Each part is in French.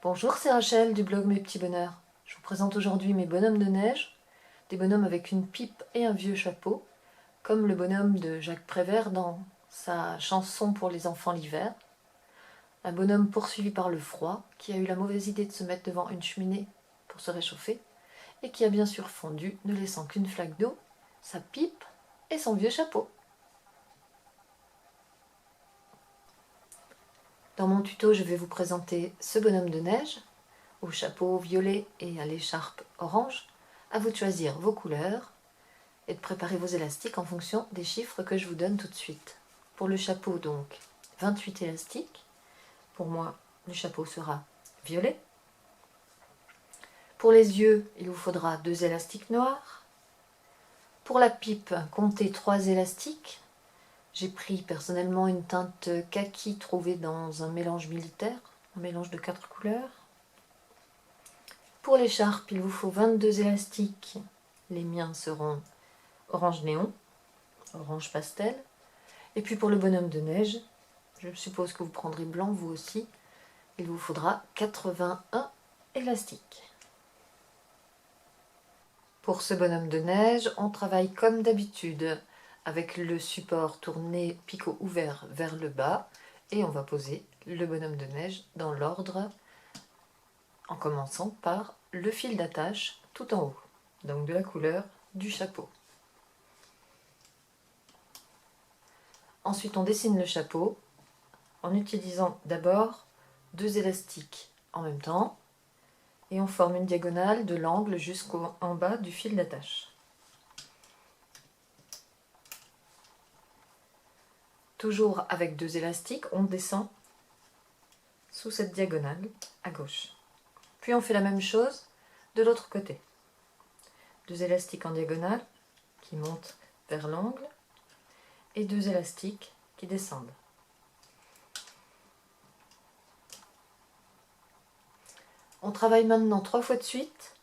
Bonjour, c'est Rachel du blog Mes Petits Bonheurs. Je vous présente aujourd'hui mes bonhommes de neige, des bonhommes avec une pipe et un vieux chapeau, comme le bonhomme de Jacques Prévert dans sa chanson pour les enfants l'hiver. Un bonhomme poursuivi par le froid, qui a eu la mauvaise idée de se mettre devant une cheminée pour se réchauffer, et qui a bien sûr fondu, ne laissant qu'une flaque d'eau, sa pipe et son vieux chapeau. Dans mon tuto, je vais vous présenter ce bonhomme de neige, au chapeau violet et à l'écharpe orange. À vous de choisir vos couleurs et de préparer vos élastiques en fonction des chiffres que je vous donne tout de suite. Pour le chapeau, donc, 28 élastiques. Pour moi, le chapeau sera violet. Pour les yeux, il vous faudra 2 élastiques noirs. Pour la pipe, comptez 3 élastiques. J'ai pris personnellement une teinte kaki trouvée dans un mélange militaire, un mélange de 4 couleurs. Pour l'écharpe, il vous faut 22 élastiques. Les miens seront orange néon, orange pastel. Et puis pour le bonhomme de neige, je suppose que vous prendrez blanc vous aussi. Il vous faudra 81 élastiques. Pour ce bonhomme de neige, on travaille comme d'habitude avec le support tourné picot ouvert vers le bas et on va poser le bonhomme de neige dans l'ordre en commençant par le fil d'attache tout en haut, donc de la couleur du chapeau. Ensuite, on dessine le chapeau en utilisant d'abord 2 élastiques en même temps et on forme une diagonale de l'angle jusqu'en bas du fil d'attache. Toujours avec 2 élastiques, on descend sous cette diagonale à gauche. Puis on fait la même chose de l'autre côté. 2 élastiques en diagonale qui montent vers l'angle et 2 élastiques qui descendent. On travaille maintenant 3 fois de suite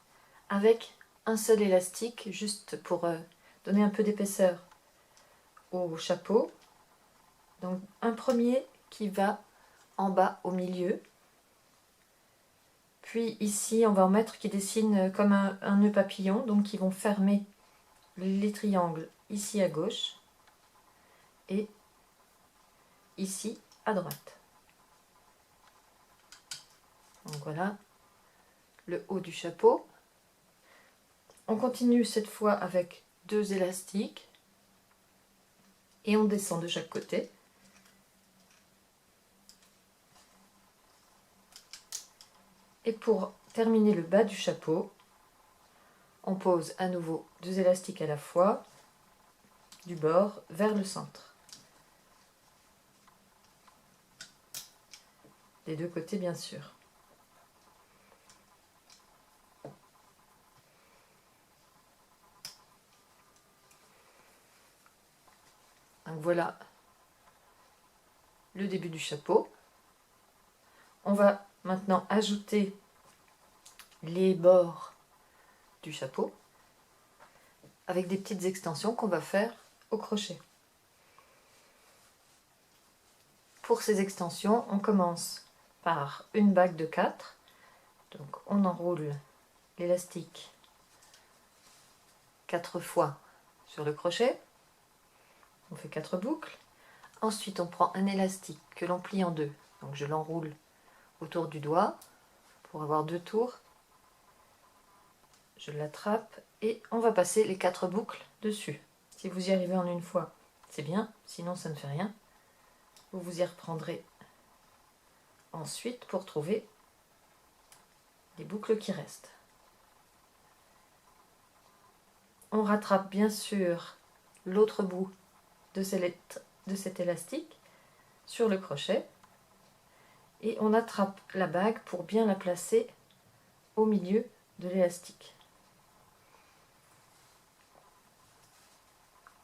avec un seul élastique, juste pour donner un peu d'épaisseur au chapeau. Donc un premier qui va en bas au milieu. Puis ici, on va en mettre qui dessinent comme un nœud papillon, donc qui vont fermer les triangles ici à gauche et ici à droite. Donc voilà le haut du chapeau. On continue cette fois avec 2 élastiques et on descend de chaque côté. Et pour terminer le bas du chapeau, on pose à nouveau 2 élastiques à la fois, du bord vers le centre. Des deux côtés bien sûr. Donc voilà le début du chapeau. On va maintenant ajouter les bords du chapeau avec des petites extensions qu'on va faire au crochet. Pour ces extensions, on commence par une bague de 4. Donc on enroule l'élastique 4 fois sur le crochet. On fait 4 boucles. Ensuite, on prend un élastique que l'on plie en 2. Donc je l'enroule autour du doigt pour avoir 2 tours. Je l'attrape et on va passer les 4 boucles dessus. Si vous y arrivez en une fois, c'est bien, sinon ça ne fait rien. Vous vous y reprendrez ensuite pour trouver les boucles qui restent. On rattrape bien sûr l'autre bout de cet élastique sur le crochet et on attrape la bague pour bien la placer au milieu de l'élastique.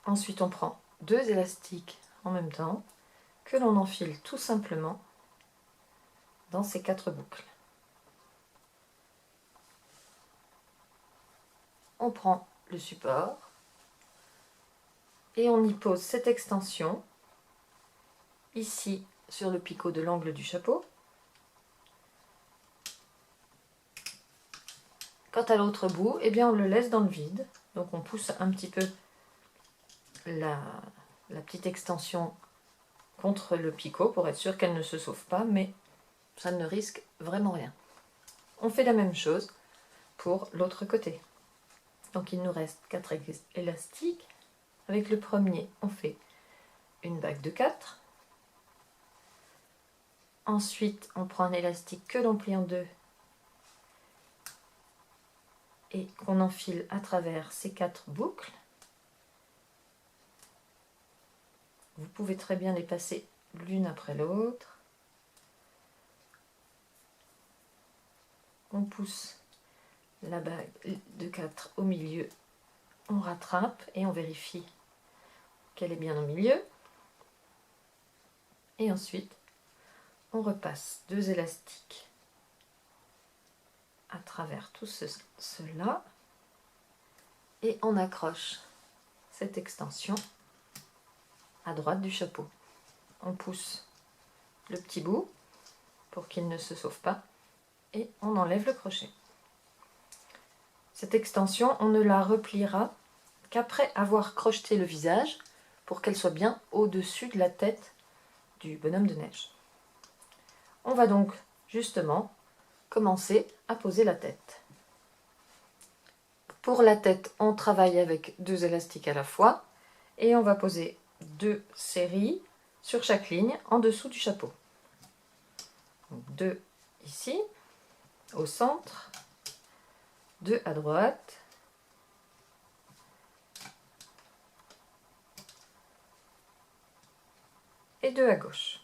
Ensuite, on prend 2 élastiques en même temps que l'on enfile tout simplement dans ces 4 boucles. On prend le support et on y pose cette extension ici sur le picot de l'angle du chapeau Quant à l'autre bout, eh bien on le laisse dans le vide. Donc on pousse un petit peu la petite extension contre le picot pour être sûr qu'elle ne se sauve pas, mais ça ne risque vraiment rien. On fait la même chose pour l'autre côté. Donc il nous reste 4 élastiques. Avec le premier, on fait une bague de 4. Ensuite, on prend un élastique que l'on plie en deux et qu'on enfile à travers ces 4 boucles. Vous pouvez très bien les passer l'une après l'autre. On pousse la bague de 4 au milieu, on rattrape et on vérifie qu'elle est bien au milieu. Et ensuite, on repasse 2 élastiques à travers tout cela et on accroche cette extension à droite du chapeau. On pousse le petit bout pour qu'il ne se sauve pas et on enlève le crochet. Cette extension, on ne la repliera qu'après avoir crocheté le visage pour qu'elle soit bien au-dessus de la tête du bonhomme de neige. On va donc justement commencer à poser la tête. Pour la tête, on travaille avec 2 élastiques à la fois et on va poser 2 séries sur chaque ligne en dessous du chapeau. Donc 2 ici, au centre, 2 à droite, et 2 à gauche.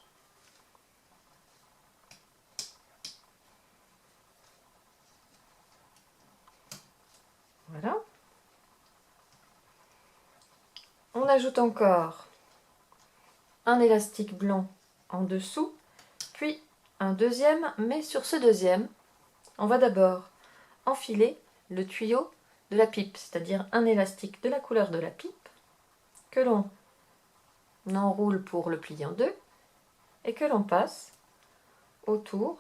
Voilà. On ajoute encore un élastique blanc en dessous, puis un deuxième, mais sur ce deuxième, on va d'abord enfiler le tuyau de la pipe, c'est-à-dire un élastique de la couleur de la pipe, que l'on enroule pour le plier en deux, et que l'on passe autour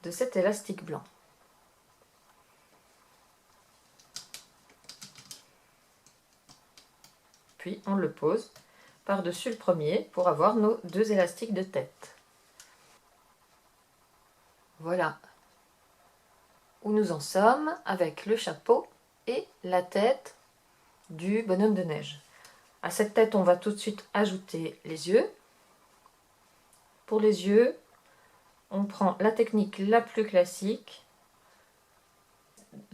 de cet élastique blanc. Puis on le pose par-dessus le premier pour avoir nos 2 élastiques de tête. Voilà où nous en sommes avec le chapeau et la tête du bonhomme de neige. À cette tête, on va tout de suite ajouter les yeux. Pour les yeux, on prend la technique la plus classique.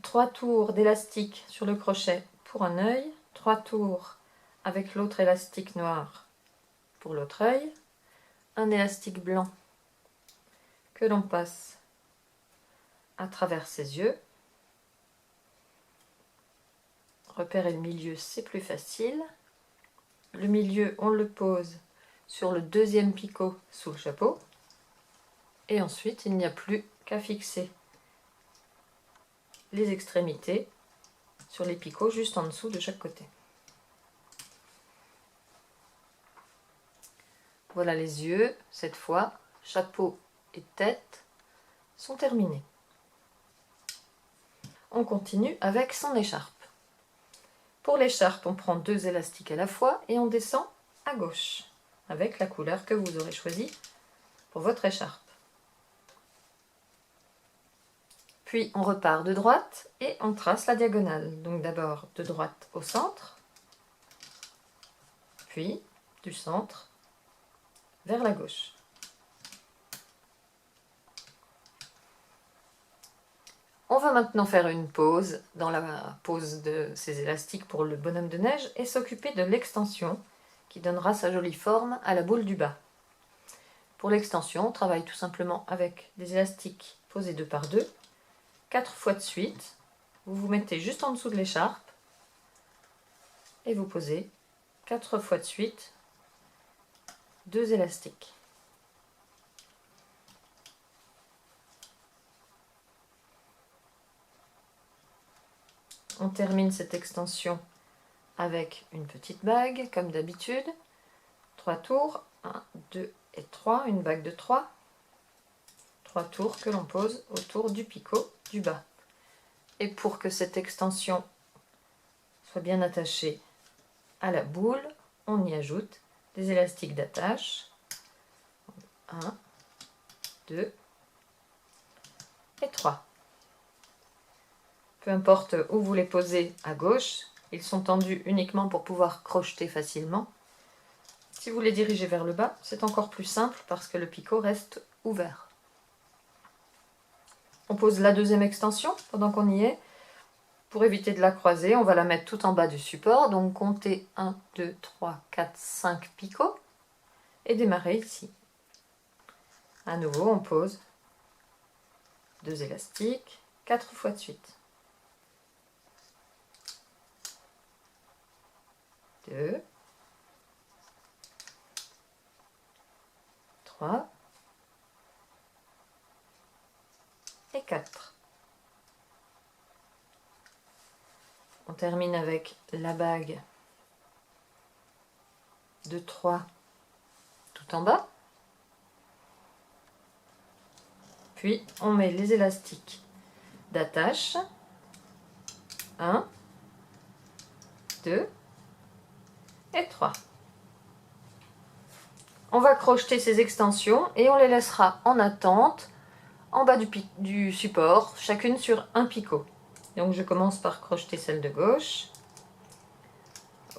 3 tours d'élastique sur le crochet pour un œil, 3 tours avec l'autre élastique noir pour l'autre œil, un élastique blanc que l'on passe à travers ses yeux. Repérer le milieu, c'est plus facile. Le milieu, on le pose sur le deuxième picot sous le chapeau. Et ensuite, il n'y a plus qu'à fixer les extrémités sur les picots juste en dessous de chaque côté. Voilà les yeux, cette fois, chapeau et tête sont terminés. On continue avec son écharpe. Pour l'écharpe, on prend 2 élastiques à la fois et on descend à gauche avec la couleur que vous aurez choisie pour votre écharpe. Puis on repart de droite et on trace la diagonale. Donc d'abord de droite au centre, puis du centre vers la gauche. On va maintenant faire une pause dans la pose de ces élastiques pour le bonhomme de neige et s'occuper de l'extension qui donnera sa jolie forme à la boule du bas. Pour l'extension, on travaille tout simplement avec des élastiques posés 2 par 2, 4 fois de suite. Vous vous mettez juste en dessous de l'écharpe et vous posez 4 fois de suite 2 élastiques. On termine cette extension avec une petite bague, comme d'habitude. 3 tours, 1, 2 et 3, une bague de 3. 3 tours que l'on pose autour du picot du bas. Et pour que cette extension soit bien attachée à la boule, on y ajoute des élastiques d'attache. 1, 2 et 3. Peu importe où vous les posez à gauche, ils sont tendus uniquement pour pouvoir crocheter facilement. Si vous les dirigez vers le bas, c'est encore plus simple parce que le picot reste ouvert. On pose la deuxième extension pendant qu'on y est. Pour éviter de la croiser, on va la mettre tout en bas du support. Donc comptez 1, 2, 3, 4, 5 picots et démarrer ici. À nouveau, on pose 2 élastiques, 4 fois de suite. 2, 3 et 4. On termine avec la bague de 3 tout en bas. Puis on met les élastiques d'attache. 1, 2 et 3. On va crocheter ces extensions et on les laissera en attente en bas du support, chacune sur un picot. Donc je commence par crocheter celle de gauche.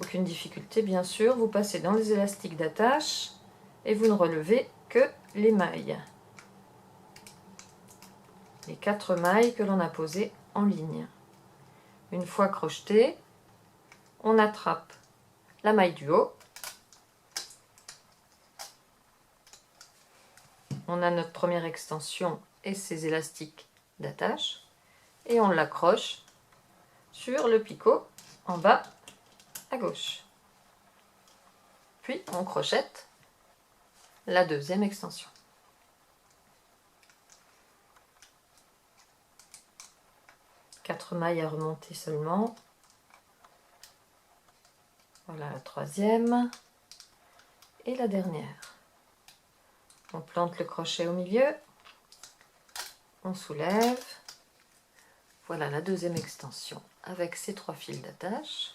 Aucune difficulté bien sûr, vous passez dans les élastiques d'attache et vous ne relevez que les mailles. Les 4 mailles que l'on a posées en ligne. Une fois crochetées, on attrape la maille du haut. On a notre première extension et ses élastiques d'attache et on l'accroche sur le picot en bas à gauche. Puis on crochette la deuxième extension. Quatre mailles à remonter seulement. Voilà la troisième et la dernière. On plante le crochet au milieu, on soulève. Voilà la deuxième extension avec ces 3 fils d'attache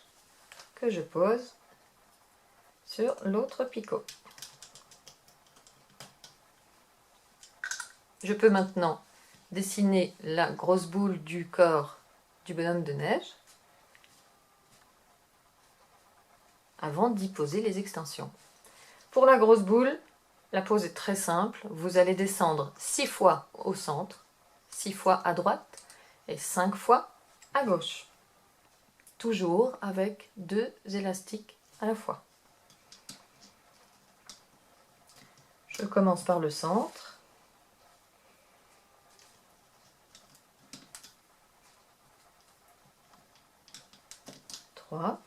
que je pose sur l'autre picot. Je peux maintenant dessiner la grosse boule du corps du bonhomme de neige avant d'y poser les extensions. Pour la grosse boule, la pose est très simple. Vous allez descendre 6 fois au centre, 6 fois à droite et 5 fois à gauche. Toujours avec 2 élastiques à la fois. Je commence par le centre. Trois,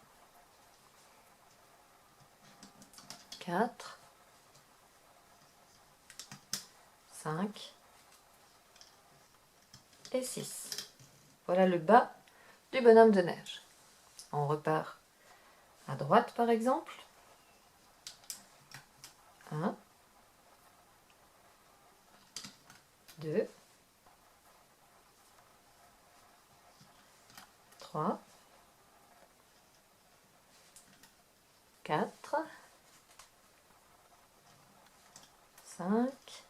4, 5 et 6. Voilà le bas du bonhomme de neige. On repart à droite par exemple. 1, 2, 3, 4, 5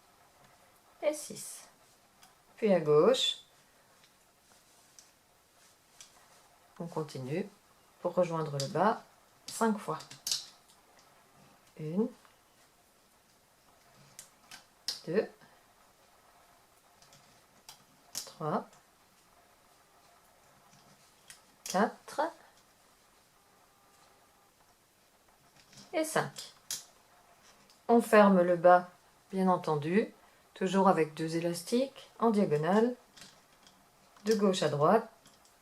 et 6. Puis à gauche, on continue pour rejoindre le bas 5 fois. 1, 2, 3, 4 et 5. On ferme le bas, bien entendu, toujours avec 2 élastiques en diagonale, de gauche à droite,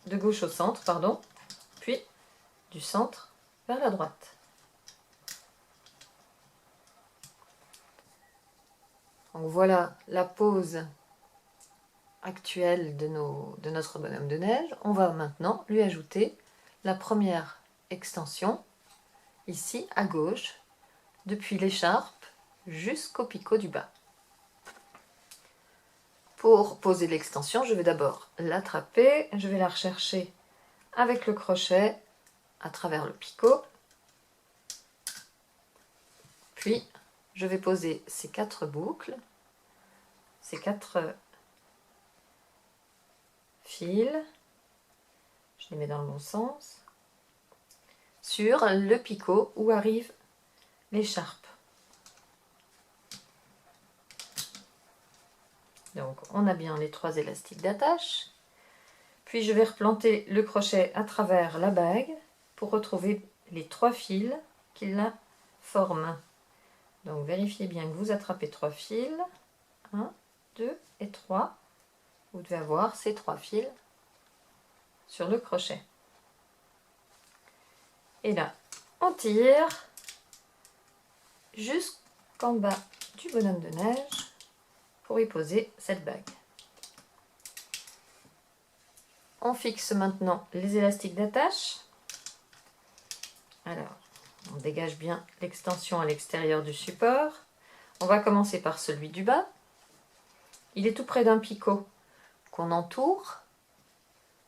de gauche au centre, pardon, puis du centre vers la droite. Donc voilà la pose actuelle de notre bonhomme de neige. On va maintenant lui ajouter la première extension, ici à gauche, depuis l'écharpe jusqu'au picot du bas. Pour poser l'extension, je vais d'abord l'attraper, je vais la rechercher avec le crochet à travers le picot. Puis, je vais poser ces 4 boucles, ces 4 fils, je les mets dans le bon sens, sur le picot où arrive l'écharpe. Donc, on a bien les 3 élastiques d'attache. Puis, je vais replanter le crochet à travers la bague pour retrouver les 3 fils qui la forment. Donc, vérifiez bien que vous attrapez 3 fils. 1, 2 et 3. Vous devez avoir ces 3 fils sur le crochet. Et là, on tire jusqu'en bas du bonhomme de neige pour y poser cette bague. On fixe maintenant les élastiques d'attache. Alors, on dégage bien l'extension à l'extérieur du support. On va commencer par celui du bas. Il est tout près d'un picot qu'on entoure,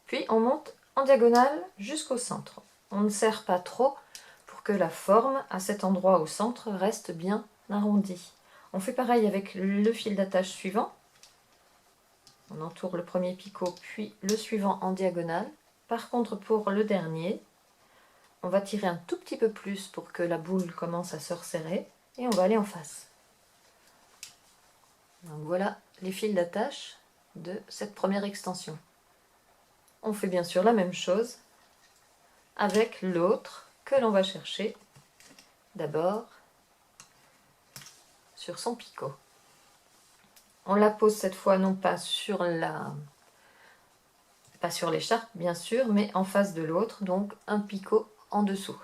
puis on monte en diagonale jusqu'au centre. On ne serre pas trop pour que la forme à cet endroit au centre reste bien arrondie. On fait pareil avec le fil d'attache suivant. On entoure le premier picot, puis le suivant en diagonale. Par contre, pour le dernier, on va tirer un tout petit peu plus pour que la boule commence à se resserrer et on va aller en face. Donc voilà les fils d'attache de cette première extension. On fait bien sûr la même chose avec l'autre que l'on va chercher d'abord sur son picot. On la pose cette fois non pas sur l'écharpe bien sûr, mais en face de l'autre, donc un picot en dessous.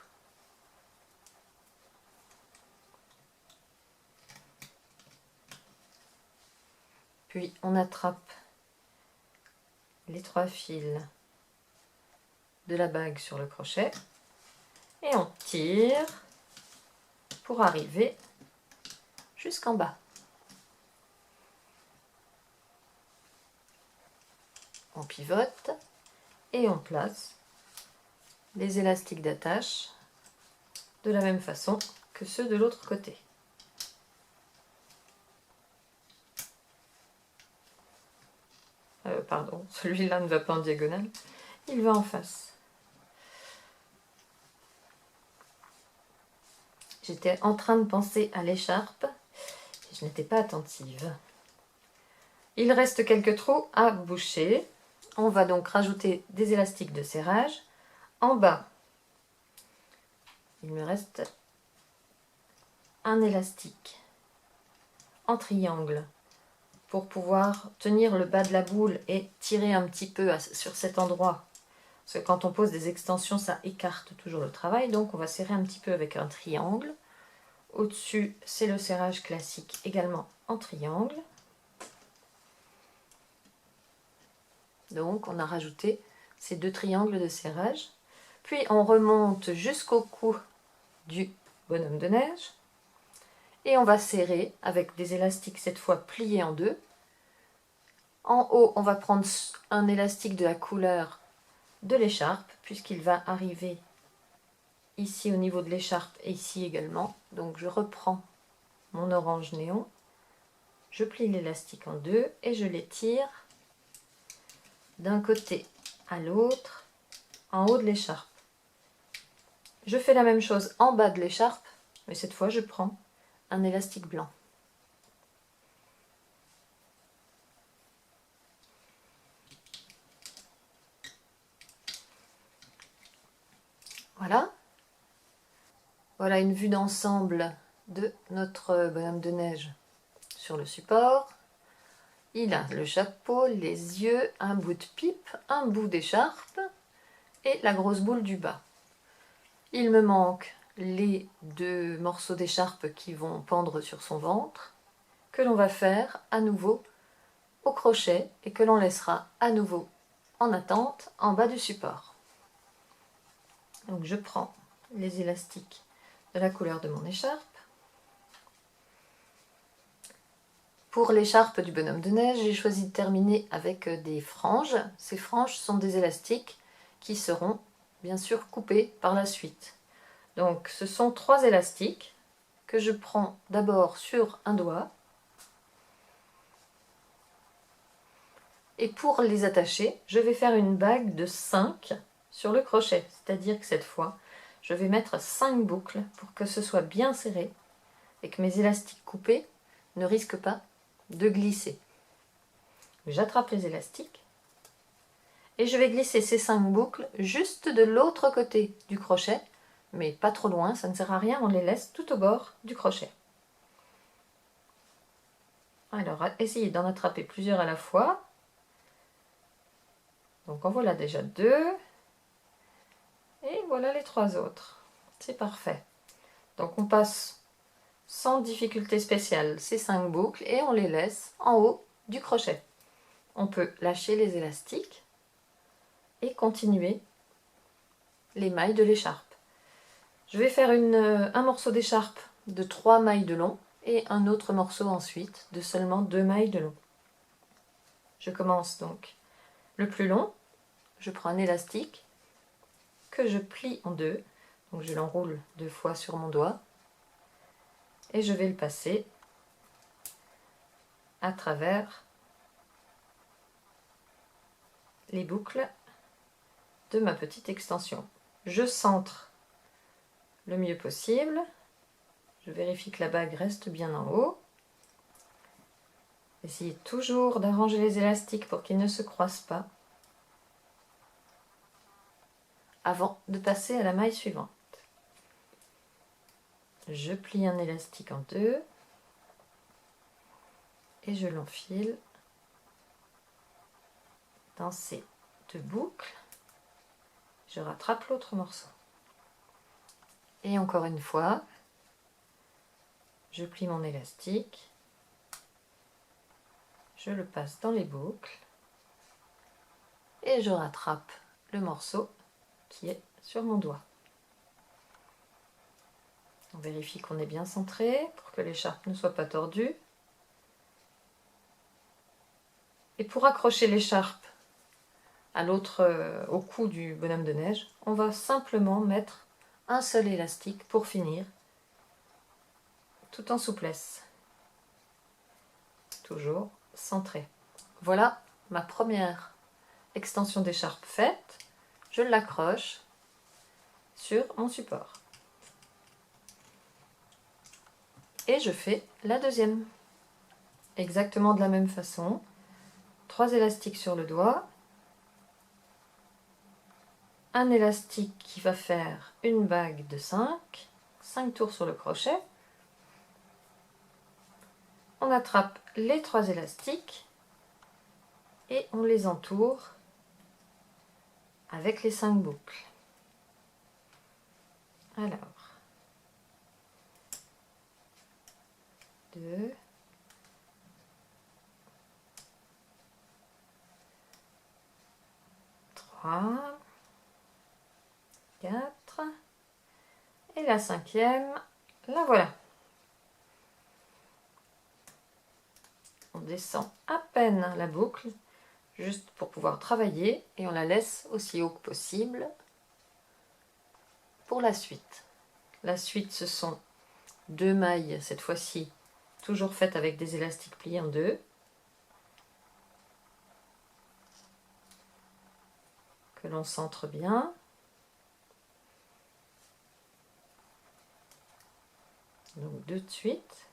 Puis on attrape les 3 fils de la bague sur le crochet et on tire pour arriver jusqu'en bas. On pivote et on place les élastiques d'attache de la même façon que ceux de l'autre côté. Pardon, celui-là ne va pas en diagonale, il va en face. J'étais en train de penser à l'écharpe et je n'étais pas attentive. Il reste quelques trous à boucher. On va donc rajouter des élastiques de serrage. En bas, il me reste un élastique en triangle pour pouvoir tenir le bas de la boule et tirer un petit peu sur cet endroit. Parce que quand on pose des extensions, ça écarte toujours le travail. Donc on va serrer un petit peu avec un triangle. Au-dessus, c'est le serrage classique également en triangle. Donc on a rajouté ces 2 triangles de serrage. Puis on remonte jusqu'au cou du bonhomme de neige. Et on va serrer avec des élastiques cette fois pliés en 2. En haut, on va prendre un élastique de la couleur de l'écharpe, puisqu'il va arriver ici au niveau de l'écharpe et ici également. Donc je reprends mon orange néon, je plie l'élastique en 2 et je l'étire d'un côté à l'autre en haut de l'écharpe. Je fais la même chose en bas de l'écharpe, mais cette fois je prends un élastique blanc. Voilà. Voilà une vue d'ensemble de notre bonhomme de neige sur le support. Il a le chapeau, les yeux, un bout de pipe, un bout d'écharpe et la grosse boule du bas. Il me manque les 2 morceaux d'écharpe qui vont pendre sur son ventre, que l'on va faire à nouveau au crochet et que l'on laissera à nouveau en attente en bas du support. Donc je prends les élastiques de la couleur de mon écharpe. Pour l'écharpe du bonhomme de neige, j'ai choisi de terminer avec des franges. Ces franges sont des élastiques qui seront bien sûr coupés par la suite. Donc ce sont 3 élastiques que je prends d'abord sur un doigt. Et pour les attacher, je vais faire une bague de 5 sur le crochet. C'est-à-dire que cette fois, je vais mettre 5 boucles pour que ce soit bien serré et que mes élastiques coupés ne risquent pas de glisser. J'attrape les élastiques et je vais glisser ces 5 boucles juste de l'autre côté du crochet, mais pas trop loin, ça ne sert à rien, on les laisse tout au bord du crochet. Alors, essayez d'en attraper plusieurs à la fois. Donc en voilà déjà 2. Et voilà les 3 autres. C'est parfait. Donc on passe sans difficulté spéciale ces 5 boucles et on les laisse en haut du crochet. On peut lâcher les élastiques et continuer les mailles de l'écharpe. Je vais faire un morceau d'écharpe de 3 mailles de long et un autre morceau ensuite de seulement 2 mailles de long. Je commence donc le plus long. Je prends un élastique que je plie en 2. Donc je l'enroule 2 fois sur mon doigt. Et je vais le passer à travers les boucles de ma petite extension. Je centre le mieux possible. Je vérifie que la bague reste bien en haut. Essayez toujours d'arranger les élastiques pour qu'ils ne se croisent pas avant de passer à la maille suivante. Je plie un élastique en 2 et je l'enfile dans ces 2 boucles. Je rattrape l'autre morceau. Et encore une fois, je plie mon élastique, je le passe dans les boucles et je rattrape le morceau qui est sur mon doigt. On vérifie qu'on est bien centré pour que l'écharpe ne soit pas tordue. Et pour accrocher l'écharpe à au cou du bonhomme de neige, on va simplement mettre un seul élastique pour finir, tout en souplesse. Toujours centré. Voilà ma première extension d'écharpe faite. Je l'accroche sur mon support. Et je fais la deuxième. Exactement de la même façon. 3 élastiques sur le doigt. Un élastique qui va faire une bague de 5. 5 tours sur le crochet. On attrape les 3 élastiques et on les entoure avec les 5 boucles. Alors, 2, 3, 4 et la 5e, la voilà. On descend à peine la boucle, juste pour pouvoir travailler, et on la laisse aussi haut que possible pour la suite. La suite, ce sont 2 mailles, cette fois-ci, toujours faites avec des élastiques pliés en 2. Que l'on centre bien. Donc 2 de suite.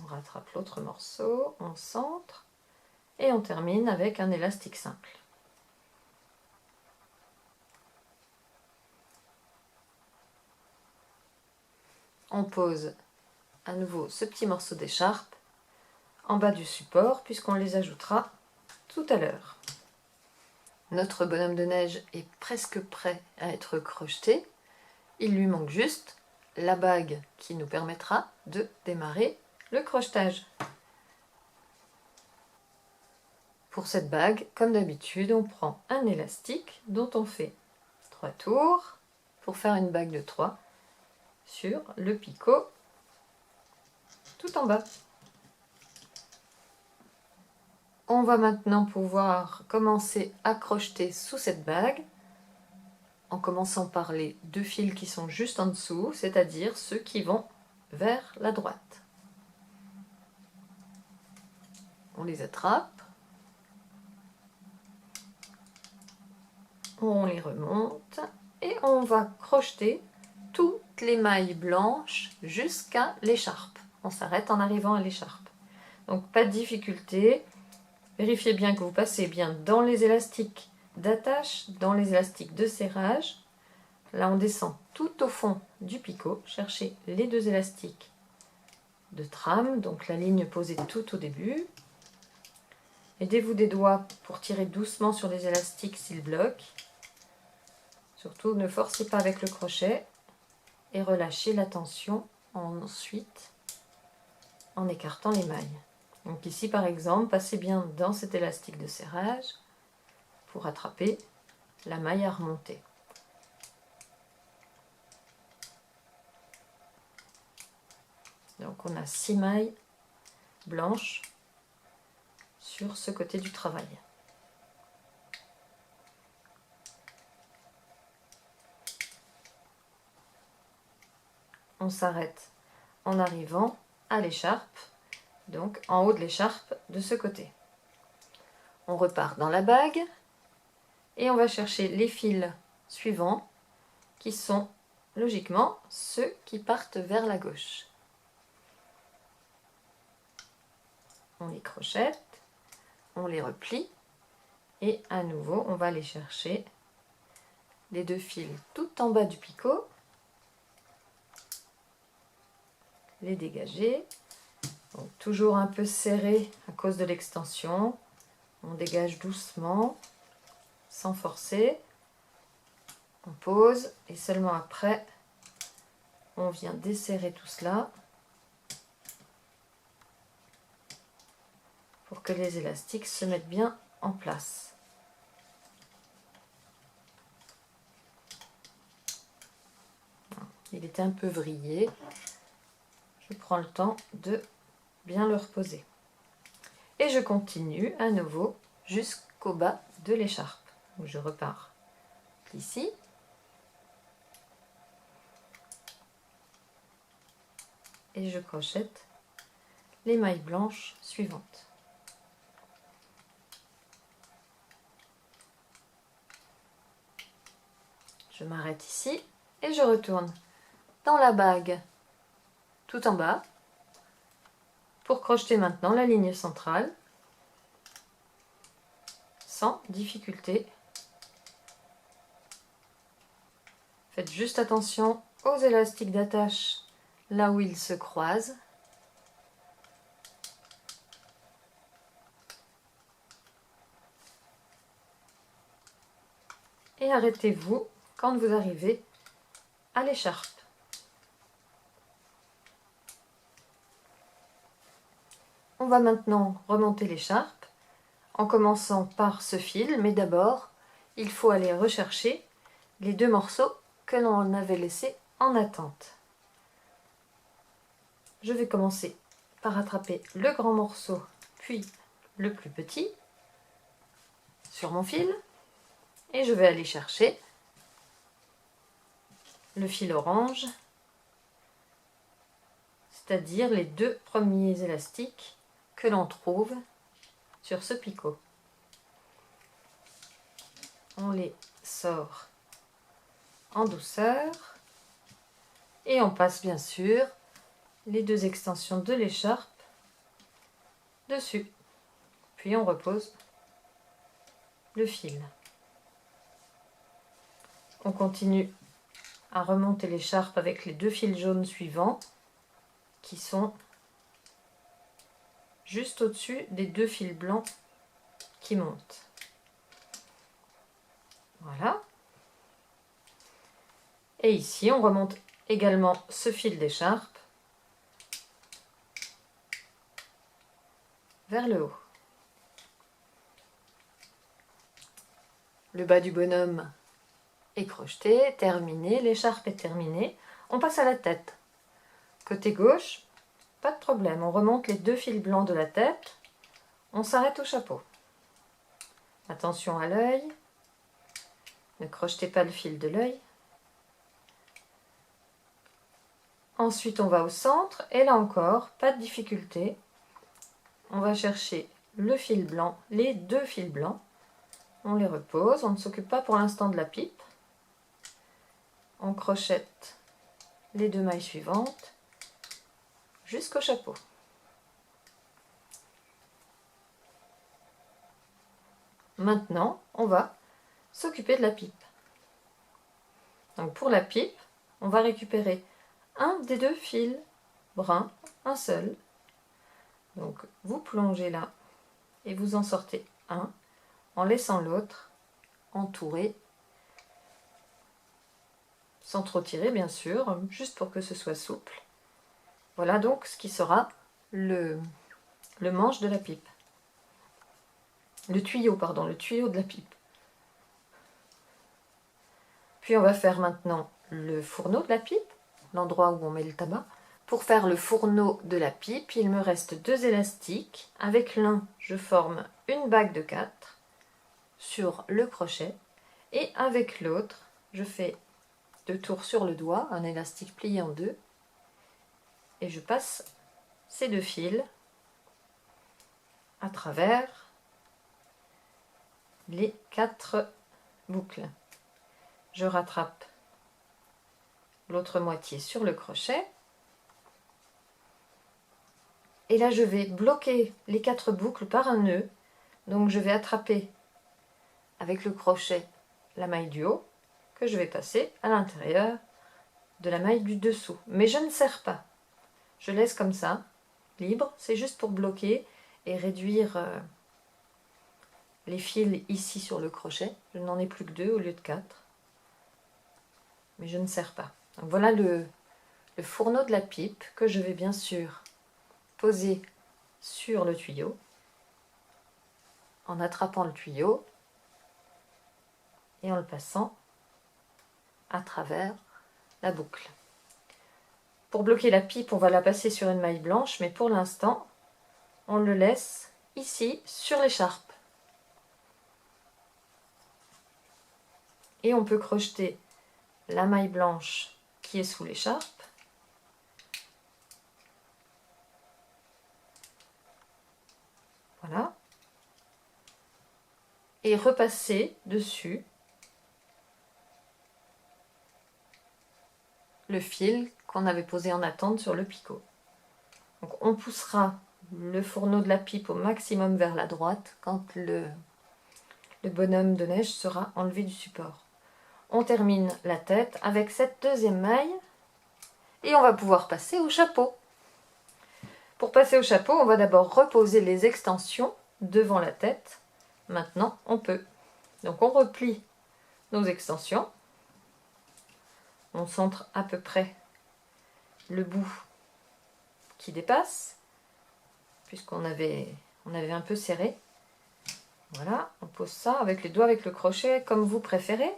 On rattrape l'autre morceau, on centre et on termine avec un élastique simple. On pose à nouveau ce petit morceau d'écharpe en bas du support puisqu'on les ajoutera tout à l'heure. Notre bonhomme de neige est presque prêt à être crocheté. Il lui manque juste la bague qui nous permettra de démarrer le crochetage. Pour cette bague, comme d'habitude, on prend un élastique dont on fait 3 tours pour faire une bague de 3 sur le picot tout en bas. On va maintenant pouvoir commencer à crocheter sous cette bague en commençant par les 2 fils qui sont juste en dessous, c'est-à-dire ceux qui vont vers la droite. On les attrape, on les remonte et on va crocheter toutes les mailles blanches jusqu'à l'écharpe. On s'arrête en arrivant à l'écharpe. Donc pas de difficulté, vérifiez bien que vous passez bien dans les élastiques d'attache, dans les élastiques de serrage. Là on descend tout au fond du picot, cherchez les 2 élastiques de trame, donc la ligne posée tout au début. Aidez-vous des doigts pour tirer doucement sur les élastiques s'ils bloquent. Surtout ne forcez pas avec le crochet et relâchez la tension ensuite en écartant les mailles. Donc ici par exemple, passez bien dans cet élastique de serrage pour attraper la maille à remonter. Donc on a 6 mailles blanches sur ce côté du travail. On s'arrête en arrivant à l'écharpe, donc en haut de l'écharpe de ce côté. On repart dans la bague et on va chercher les fils suivants qui sont logiquement ceux qui partent vers la gauche. On les crochette, on les replie et à nouveau on va aller chercher les 2 fils tout en bas du picot, les dégager. Donc, toujours un peu serré à cause de l'extension, on dégage doucement sans forcer, on pose et seulement après on vient desserrer tout cela pour que les élastiques se mettent bien en place. Il était un peu vrillé, je prends le temps de bien le reposer. Et je continue à nouveau jusqu'au bas de l'écharpe. Je repars ici. Et je crochette les mailles blanches suivantes. Je m'arrête ici et je retourne dans la bague tout en bas pour crocheter maintenant la ligne centrale sans difficulté. Faites juste attention aux élastiques d'attache là où ils se croisent. Et arrêtez-vous quand vous arrivez à l'écharpe. On va maintenant remonter l'écharpe en commençant par ce fil, mais d'abord il faut aller rechercher les 2 morceaux que l'on avait laissés en attente. Je vais commencer par attraper le grand morceau, puis le plus petit sur mon fil, et je vais aller chercher le fil orange, c'est-à-dire les 2 premiers élastiques que l'on trouve sur ce picot. On les sort en douceur et on passe bien sûr les 2 extensions de l'écharpe dessus. Puis on repose le fil. On continue à remonter l'écharpe avec les 2 fils jaunes suivants qui sont juste au-dessus des 2 fils blancs qui montent. Voilà. Et ici, on remonte également ce fil d'écharpe vers le haut. Le bas du bonhomme est crocheté, terminé, l'écharpe est terminée. On passe à la tête. Côté gauche, pas de problème. On remonte les 2 fils blancs de la tête. On s'arrête au chapeau. Attention à l'œil. Ne crochetez pas le fil de l'œil. Ensuite, on va au centre. Et là encore, pas de difficulté. On va chercher le fil blanc, les 2 fils blancs. On les repose. On ne s'occupe pas pour l'instant de la pipe. On crochette les 2 mailles suivantes jusqu'au chapeau. Maintenant, on va s'occuper de la pipe. Donc pour la pipe, on va récupérer un des 2 fils bruns, un seul. Donc vous plongez là et vous en sortez un en laissant l'autre entouré, sans trop tirer bien sûr, juste pour que ce soit souple. Voilà donc ce qui sera le manche de la pipe. Le tuyau de la pipe. Puis on va faire maintenant le fourneau de la pipe, l'endroit où on met le tabac. Pour faire le fourneau de la pipe, il me reste 2 élastiques. Avec l'un, je forme une bague de 4 sur le crochet. Et avec l'autre, je fais 2 tours sur le doigt, un élastique plié en 2. Et je passe ces 2 fils à travers les 4 boucles. Je rattrape l'autre moitié sur le crochet. Et là, je vais bloquer les 4 boucles par un nœud. Donc, je vais attraper avec le crochet la maille du haut que je vais passer à l'intérieur de la maille du dessous. Mais je ne serre pas. Je laisse comme ça, libre. C'est juste pour bloquer et réduire les fils ici sur le crochet. Je n'en ai plus que 2 au lieu de 4. Mais je ne serre pas. Donc, voilà le fourneau de la pipe que je vais bien sûr poser sur le tuyau en attrapant le tuyau et en le passant à travers la boucle. Pour bloquer la pipe, on va la passer sur une maille blanche, mais pour l'instant, on le laisse ici sur l'écharpe. Et on peut crocheter la maille blanche qui est sous l'écharpe. Voilà. Et repasser dessus le fil qu'on avait posé en attente sur le picot. Donc on poussera le fourneau de la pipe au maximum vers la droite quand le bonhomme de neige sera enlevé du support. On termine la tête avec cette 2e maille et on va pouvoir passer au chapeau. Pour passer au chapeau, on va d'abord reposer les extensions devant la tête. Maintenant, on peut. Donc on replie nos extensions. On centre à peu près le bout qui dépasse, puisqu'on avait un peu serré. Voilà, on pose ça avec les doigts, avec le crochet, comme vous préférez.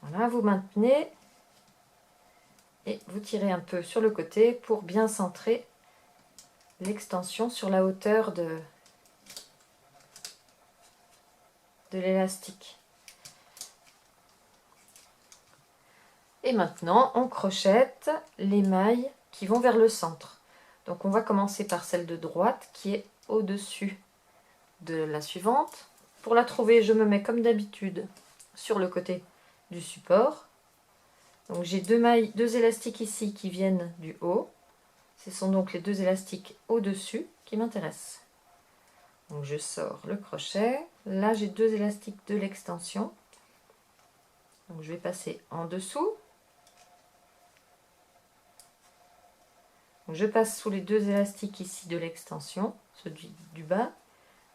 Voilà, vous maintenez et vous tirez un peu sur le côté pour bien centrer l'extension sur la hauteur de l'élastique. Et maintenant, on crochette les mailles qui vont vers le centre. Donc on va commencer par celle de droite qui est au-dessus de la suivante. Pour la trouver, je me mets comme d'habitude sur le côté du support. Donc j'ai 2 élastiques ici qui viennent du haut. Ce sont donc les 2 élastiques au-dessus qui m'intéressent. Donc je sors le crochet. Là j'ai 2 élastiques de l'extension. Donc je vais passer en dessous. Donc je passe sous les 2 élastiques ici de l'extension, ceux du bas.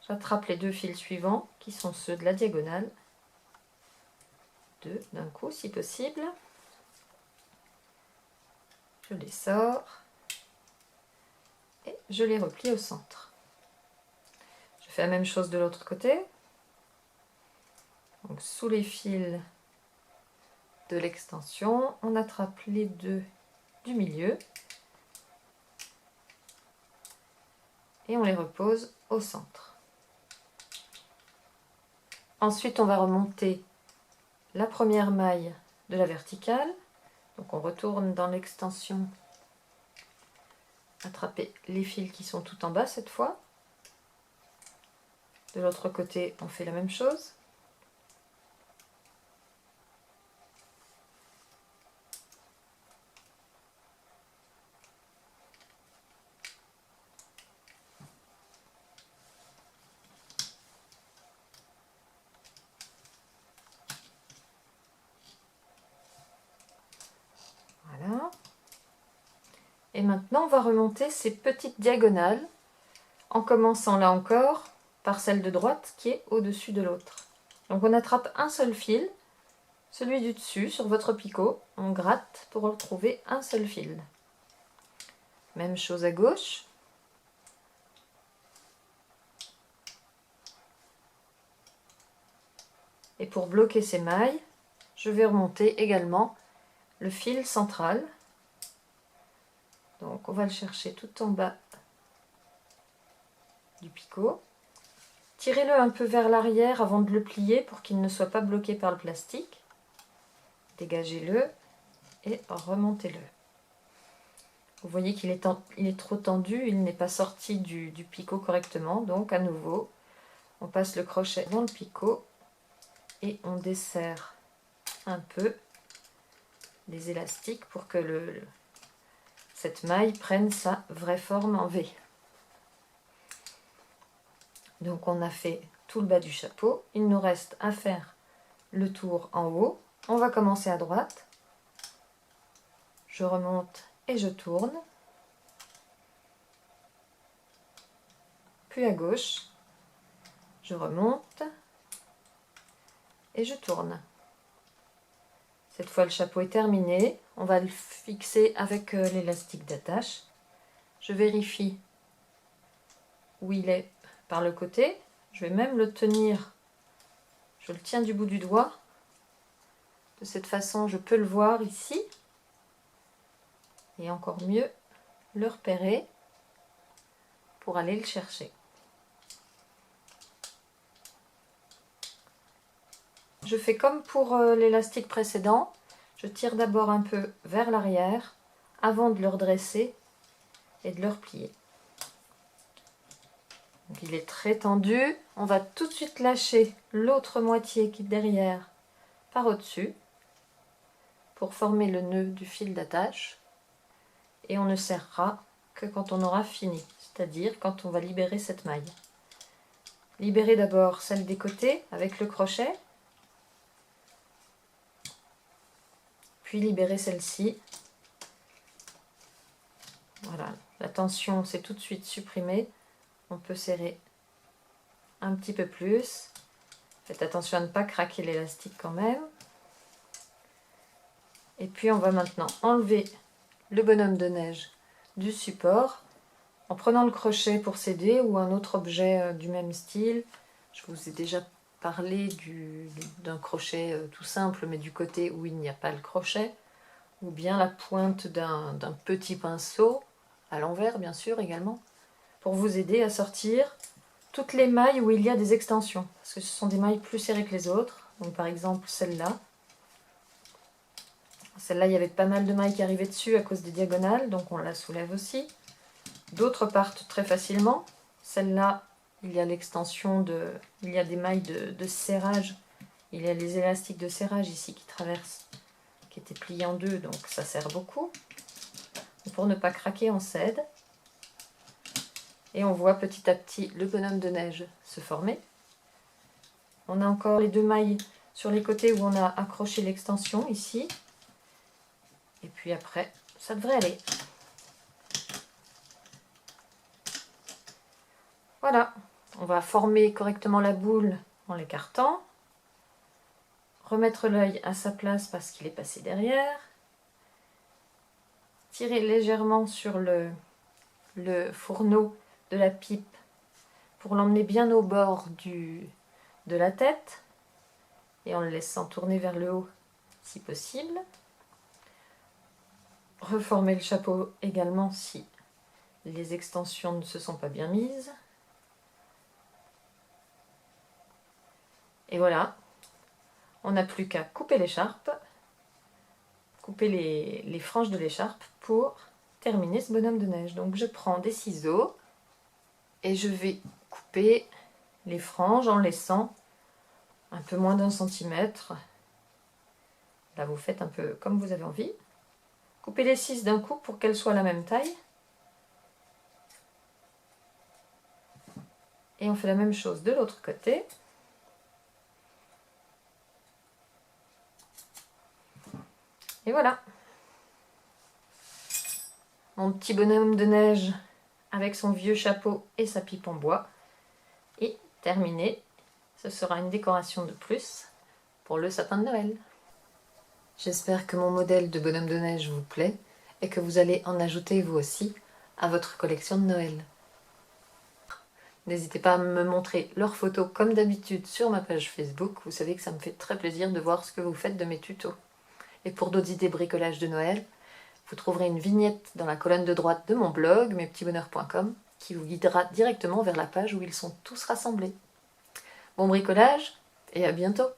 J'attrape les 2 fils suivants qui sont ceux de la diagonale. 2 d'un coup si possible. Je les sors et je les replie au centre. Je fais la même chose de l'autre côté. Donc, sous les fils de l'extension, on attrape les deux du milieu et on les repose au centre. Ensuite, on va remonter la première maille de la verticale. Donc on retourne dans l'extension, attraper les fils qui sont tout en bas cette fois. De l'autre côté, on fait la même chose. Voilà. Et maintenant, on va remonter ces petites diagonales en commençant là encore par celle de droite qui est au-dessus de l'autre. Donc on attrape un seul fil, celui du dessus sur votre picot, on gratte pour retrouver un seul fil. Même chose à gauche. Et pour bloquer ces mailles, je vais remonter également le fil central. Donc on va le chercher tout en bas du picot. Tirez-le un peu vers l'arrière avant de le plier pour qu'il ne soit pas bloqué par le plastique. Dégagez-le et remontez-le. Vous voyez qu'il est, trop tendu, il n'est pas sorti du picot correctement. Donc à nouveau, on passe le crochet dans le picot et on desserre un peu les élastiques pour que cette maille prenne sa vraie forme en V. Donc on a fait tout le bas du chapeau, il nous reste à faire le tour en haut. On va commencer à droite, je remonte et je tourne, puis à gauche, je remonte et je tourne. Cette fois le chapeau est terminé, on va le fixer avec l'élastique d'attache. Je vérifie où il est par le côté, je vais même le tenir, je le tiens du bout du doigt. De cette façon, je peux le voir ici. Et encore mieux, le repérer pour aller le chercher. Je fais comme pour l'élastique précédent. Je tire d'abord un peu vers l'arrière avant de le redresser et de le replier. Donc il est très tendu. On va tout de suite lâcher l'autre moitié qui est derrière par au-dessus pour former le nœud du fil d'attache. Et on ne serrera que quand on aura fini, c'est-à-dire quand on va libérer cette maille. Libérez d'abord celle des côtés avec le crochet, puis libérez celle-ci. Voilà, la tension s'est tout de suite supprimée. On peut serrer un petit peu plus. Faites attention à ne pas craquer l'élastique quand même. Et puis on va maintenant enlever le bonhomme de neige du support en prenant le crochet pour s'aider ou un autre objet du même style. Je vous ai déjà parlé d'un crochet tout simple mais du côté où il n'y a pas le crochet, ou bien la pointe d'un petit pinceau, à l'envers bien sûr également, pour vous aider à sortir toutes les mailles où il y a des extensions, parce que ce sont des mailles plus serrées que les autres. Donc par exemple celle-là. Celle-là, il y avait pas mal de mailles qui arrivaient dessus à cause des diagonales, donc on la soulève aussi. D'autres partent très facilement. Celle-là, il y a l'extension il y a des mailles de serrage. Il y a les élastiques de serrage ici qui traversent, qui étaient pliés en deux, donc ça sert beaucoup. Et pour ne pas craquer, on cède. Et on voit petit à petit le bonhomme de neige se former. On a encore les deux mailles sur les côtés où on a accroché l'extension ici. Et puis après, ça devrait aller. Voilà, on va former correctement la boule en l'écartant. Remettre l'œil à sa place parce qu'il est passé derrière. Tirer légèrement sur le fourneau de la pipe pour l'emmener bien au bord de la tête. et en le laissant tourner vers le haut si possible. Reformer le chapeau également si les extensions ne se sont pas bien mises. Et voilà, on n'a plus qu'à couper l'écharpe, couper les franges de l'écharpe pour terminer ce bonhomme de neige. Donc je prends des ciseaux et je vais couper les franges en laissant un peu moins d'1 centimètre. Là vous faites un peu comme vous avez envie. Coupez les 6 d'un coup pour qu'elles soient la même taille. Et on fait la même chose de l'autre côté. Et voilà. Mon petit bonhomme de neige avec son vieux chapeau et sa pipe en bois est terminé. Ce sera une décoration de plus pour le sapin de Noël. J'espère que mon modèle de bonhomme de neige vous plaît et que vous allez en ajouter vous aussi à votre collection de Noël. N'hésitez pas à me montrer leurs photos comme d'habitude sur ma page Facebook. Vous savez que ça me fait très plaisir de voir ce que vous faites de mes tutos. Et pour d'autres idées bricolage de Noël, vous trouverez une vignette dans la colonne de droite de mon blog, mespetitsbonheurs.com, qui vous guidera directement vers la page où ils sont tous rassemblés. Bon bricolage et à bientôt!